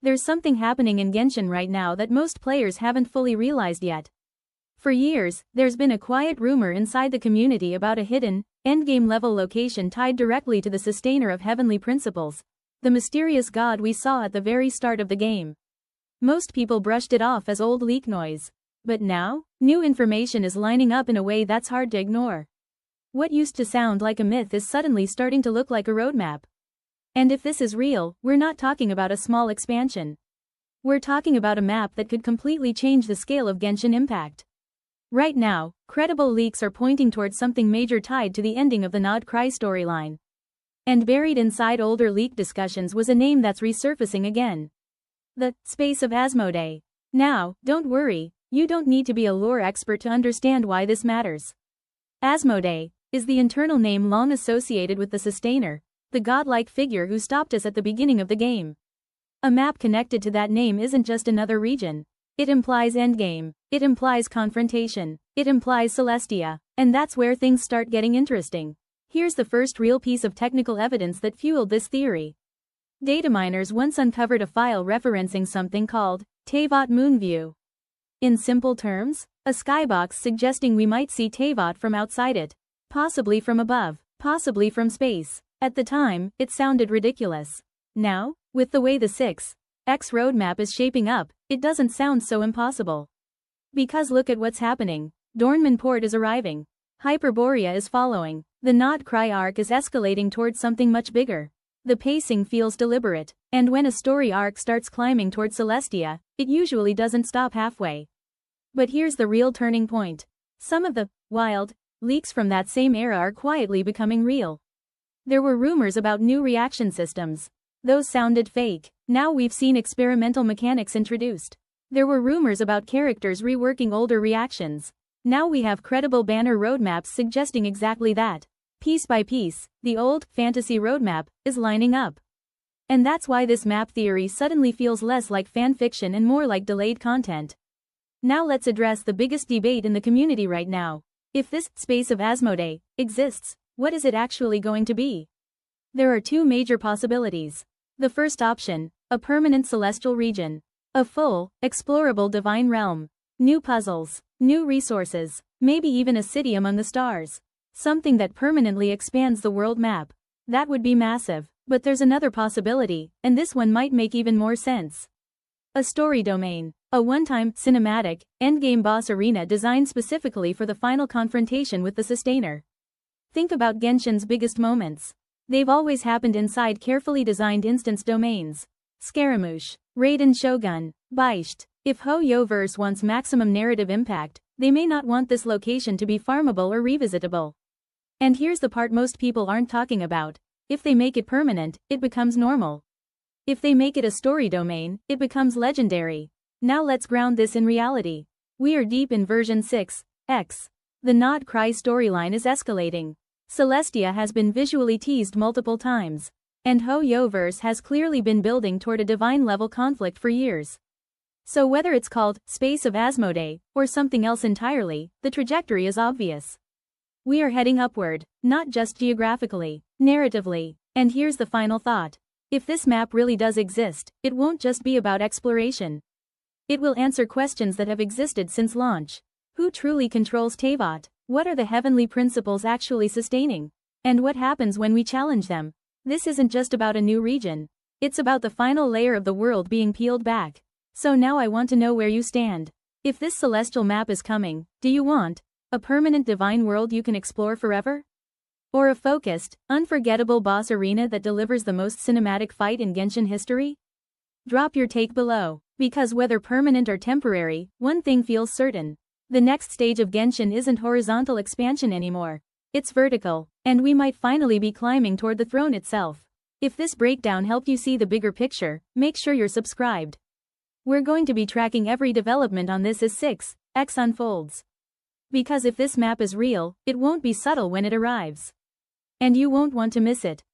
There's something happening in Genshin right now that most players haven't fully realized yet. For years, there's been a quiet rumor inside the community about a hidden, endgame-level location tied directly to the sustainer of heavenly principles, the mysterious god we saw at the very start of the game. Most people brushed it off as old leak noise. But now, new information is lining up in a way that's hard to ignore. What used to sound like a myth is suddenly starting to look like a roadmap. And if this is real, we're not talking about a small expansion. We're talking about a map that could completely change the scale of Genshin Impact. Right now, credible leaks are pointing towards something major tied to the ending of the Nod Cry storyline. And buried inside older leak discussions was a name that's resurfacing again. The Space of Asmoday. Now, don't worry, you don't need to be a lore expert to understand why this matters. Asmoday is the internal name long associated with the Sustainer, the godlike figure who stopped us at the beginning of the game. A map connected to that name isn't just another region. It implies endgame, it implies confrontation, it implies Celestia, and that's where things start getting interesting. Here's the first real piece of technical evidence that fueled this theory. Data miners once uncovered a file referencing something called Teyvat Moonview. In simple terms, a skybox suggesting we might see Teyvat from outside it, possibly from above, possibly from space. At the time, it sounded ridiculous. Now, with the way the 6.x roadmap is shaping up, it doesn't sound so impossible. Because look at what's happening. Dornman Port is arriving. Hyperborea is following. The Nod Cry arc is escalating towards something much bigger. The pacing feels deliberate, and when a story arc starts climbing towards Celestia, it usually doesn't stop halfway. But here's the real turning point. Some of the wild leaks from that same era are quietly becoming real. There were rumors about new reaction systems. Those sounded fake. Now we've seen experimental mechanics introduced. There were rumors about characters reworking older reactions. Now we have credible banner roadmaps suggesting exactly that. Piece by piece, the old fantasy roadmap is lining up. And that's why this map theory suddenly feels less like fanfiction and more like delayed content. Now let's address the biggest debate in the community right now. If this Space of Asmoday exists, what is it actually going to be? There are two major possibilities. The first option, a permanent celestial region. A full, explorable divine realm. New puzzles, new resources, maybe even a city among the stars. Something that permanently expands the world map. That would be massive. But there's another possibility, and this one might make even more sense. A story domain. A one-time, cinematic, endgame boss arena designed specifically for the final confrontation with the Sustainer. Think about Genshin's biggest moments. They've always happened inside carefully designed instance domains. Scaramouche, Raiden Shogun, Baicht. If Ho-Yo-verse wants maximum narrative impact, they may not want this location to be farmable or revisitable. And here's the part most people aren't talking about. If they make it permanent, it becomes normal. If they make it a story domain, it becomes legendary. Now let's ground this in reality. We are deep in version 6.x. The Nod Cry storyline is escalating. Celestia has been visually teased multiple times. And Ho-Yo-verse has clearly been building toward a divine-level conflict for years. So whether it's called Space of Asmoday or something else entirely, the trajectory is obvious. We are heading upward, not just geographically, narratively. And here's the final thought. If this map really does exist, it won't just be about exploration. It will answer questions that have existed since launch. Who truly controls Teyvat? What are the heavenly principles actually sustaining? And what happens when we challenge them? This isn't just about a new region. It's about the final layer of the world being peeled back. So now I want to know where you stand. If this celestial map is coming, do you want a permanent divine world you can explore forever? Or a focused, unforgettable boss arena that delivers the most cinematic fight in Genshin history? Drop your take below, because whether permanent or temporary, one thing feels certain. The next stage of Genshin isn't horizontal expansion anymore. It's vertical, and we might finally be climbing toward the throne itself. If this breakdown helped you see the bigger picture, make sure you're subscribed. We're going to be tracking every development on this as 6.x unfolds. Because if this map is real, it won't be subtle when it arrives. And you won't want to miss it.